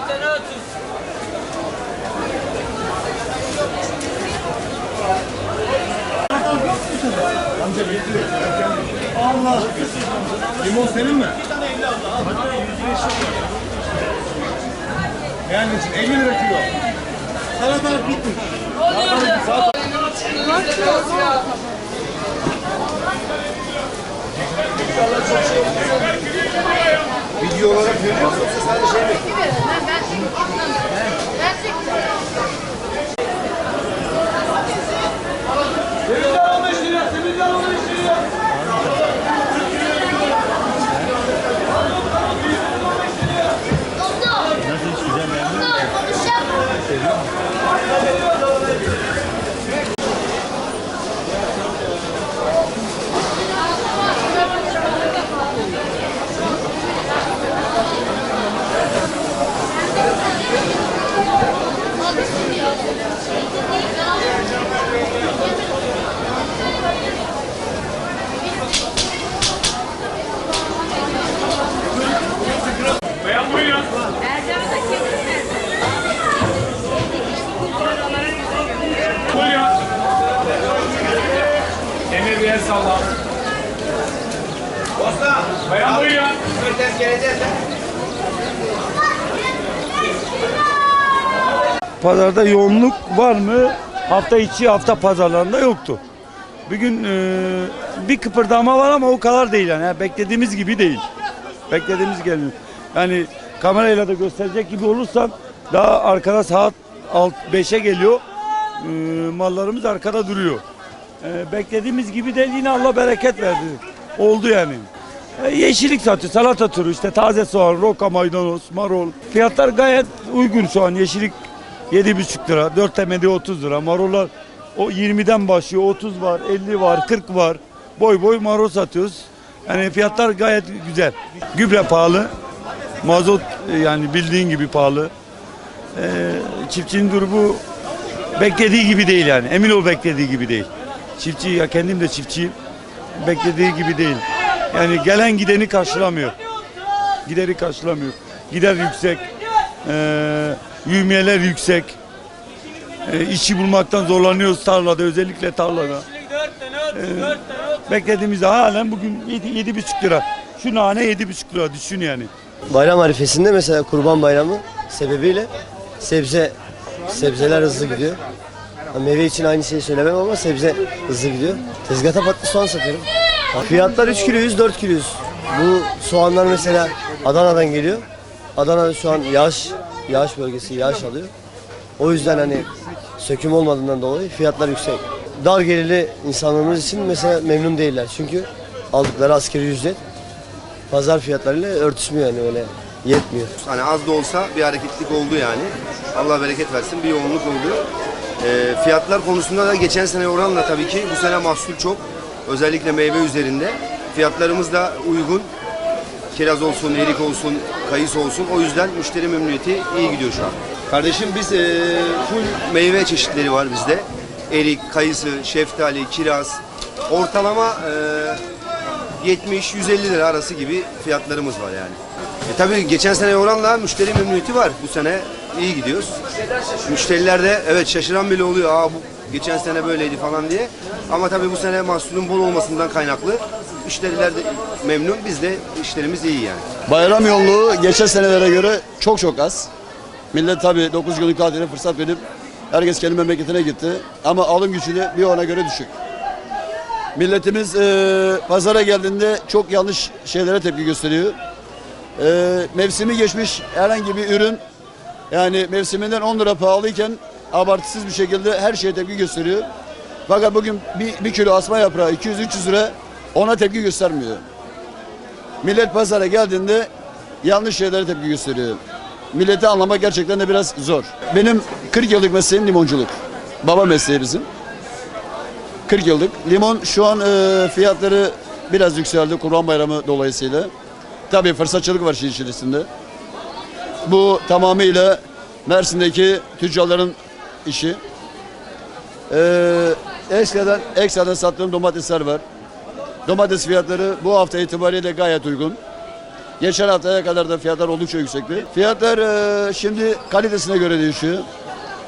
tane 30. Allah. Limon senin mi? Yani 50 lira kilo. Salatalık bitmiş. Video olarak görüyor musun yoksa sadece şey mi? Temizler 15 lira, temizler 15 lira. Nasıl hiç güzel memnun musun? Bayan buyurun. Buyurun. Emir bir el salla. Usta. Bayan buyurun. Ters geleceğiz. Pazarda yoğunluk var mı? Hafta içi hafta pazarlarında yoktu. Bugün bir kıpırdama var ama o kadar değil yani. Beklediğimiz gibi değil. Beklediğimiz gibi. Yani kamerayla da gösterecek gibi olursan daha arkada saat 5'e geliyor. Mallarımız arkada duruyor. Beklediğimiz gibi değil, yine Allah bereket verdi. Oldu yani. Yeşillik satıyor, salata türü, işte taze soğan, roka, maydanoz, marul. Fiyatlar gayet uygun şu an. Yeşillik 7,5 lira, 4 temeli 30 lira. Marullar o 20'den başlıyor, 30 var, 50 var, 40 var. Boy boy marul satıyoruz. Yani fiyatlar gayet güzel. Gübre pahalı, mazot yani bildiğin gibi pahalı. Çiftçinin durumu beklediği gibi değil yani. Emin ol, beklediği gibi değil. Çiftçi, ya kendim de çiftçiyim. Beklediği gibi değil. Yani gelen gideni karşılamıyor. Gideri karşılamıyor. Gider yüksek. Yevmiyeler yüksek. İşçi bulmaktan zorlanıyoruz tarlada, özellikle tarlada. Beklediğimizde halen bugün 7,5 lira. Şu nane 7,5 lira, düşün yani. Bayram arifesinde mesela Kurban Bayramı sebebiyle sebzeler hızlı gidiyor. Meyve için aynı şeyi söylemem ama sebze hızlı gidiyor. Tezgahta patlı soğan satıyorum. Fiyatlar 3 kilo 100, 4 kilo 100. Bu soğanlar mesela Adana'dan geliyor. Adana şu an yağış bölgesi, yağış alıyor. O yüzden hani söküm olmadığından dolayı fiyatlar yüksek. Dar gelirli insanlarımız için mesela memnun değiller. Çünkü aldıkları asgari ücret pazar fiyatlarıyla örtüşmüyor, yani öyle yetmiyor. Hani az da olsa bir hareketlilik oldu yani. Allah bereket versin, bir yoğunluk oldu. Fiyatlar konusunda da geçen sene oranla tabii ki bu sene mahsul çok. Özellikle meyve üzerinde. Fiyatlarımız da uygun. Kiraz olsun, erik olsun, kayısı olsun. O yüzden müşteri memnuniyeti iyi gidiyor şu an. Kardeşim biz full meyve çeşitleri var bizde. Erik, kayısı, şeftali, kiraz. Ortalama 70-150 lira arası gibi fiyatlarımız var yani. Tabii geçen sene oranla müşteri memnuniyeti var. Bu sene iyi gidiyoruz. Müşteriler de evet şaşıran bile oluyor. Aa, bu geçen sene böyleydi falan diye. Ama tabii bu sene mahsulün bol olmasından kaynaklı müşteriler de memnun. Biz de işlerimiz iyi yani. Bayram yoğunluğu geçen senelere göre çok az. Millet tabii 9 günlük tatile fırsat verip herkes kendi memleketine gitti. Ama alım gücü de bir ona göre düşük. Milletimiz pazara geldiğinde çok yanlış şeylere tepki gösteriyor. Mevsimi geçmiş herhangi bir ürün, yani mevsiminden 10 lira pahalıyken abartısız bir şekilde her şeye tepki gösteriyor. Fakat bugün bir kilo asma yaprağı 200-300 lira, ona tepki göstermiyor. Millet pazara geldiğinde yanlış şeylere tepki gösteriyor. Milleti anlamak gerçekten de biraz zor. Benim 40 yıllık mesleğim limonculuk. Baba mesleği bizim. 40 yıllık. Limon şu an fiyatları biraz yükseldi Kurban Bayramı dolayısıyla. Tabii fırsatçılık var işin içerisinde. Bu tamamıyla Mersin'deki tüccarların işi. Ekstradan sattığım domatesler var. Domates fiyatları bu hafta itibariyle gayet uygun. Geçen haftaya kadar da fiyatlar oldukça yüksekti. Fiyatlar şimdi kalitesine göre değişiyor.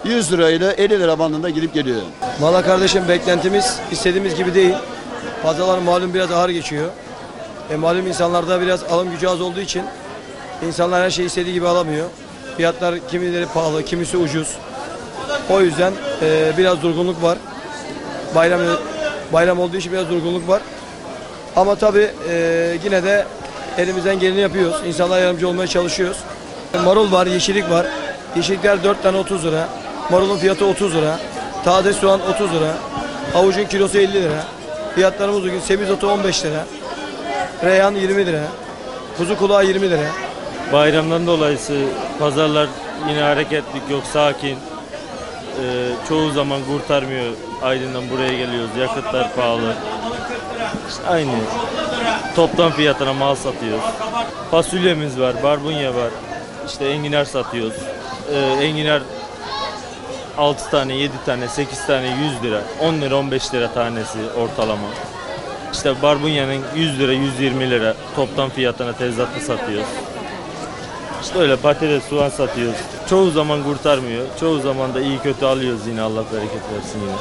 100 lira ile 50 lira bandında gidip geliyor. Valla kardeşim beklentimiz istediğimiz gibi değil. Pazarlar malum biraz ağır geçiyor. Malum insanlarda biraz alım gücü az olduğu için insanlar her şeyi istediği gibi alamıyor. Fiyatlar kimileri pahalı, kimisi ucuz. O yüzden biraz durgunluk var. Bayram olduğu için biraz durgunluk var. Ama tabii yine de elimizden geleni yapıyoruz. İnsanlara yardımcı olmaya çalışıyoruz. Marul var, yeşillik var. Yeşillikler 4 tane 30 lira. Marulun fiyatı 30 lira. Taze soğan 30 lira. Havucun kilosu 50 lira. Fiyatlarımız bugün semizotu 15 lira. Reyhan 20 lira. Kuzu kulağı 20 lira. Bayramdan dolayısı pazarlar yine hareketlik yok, sakin. Çoğu zaman kurtarmıyor. Aydın'dan buraya geliyoruz. Yakıtlar pahalı. İşte aynı. Toptan fiyatına mal satıyoruz. Fasulyemiz var, barbunya var. İşte enginar satıyoruz. Enginar 6 tane, 7 tane, 8 tane 100 lira. 10 lira, 15 lira tanesi ortalama. İşte barbunyanın 100 lira, 120 lira toptan fiyatına tezatlı satıyoruz. İşte öyle patates, soğan satıyoruz. Çoğu zaman kurtarmıyor. Çoğu zaman da iyi kötü alıyoruz yine, Allah bereket versin yine.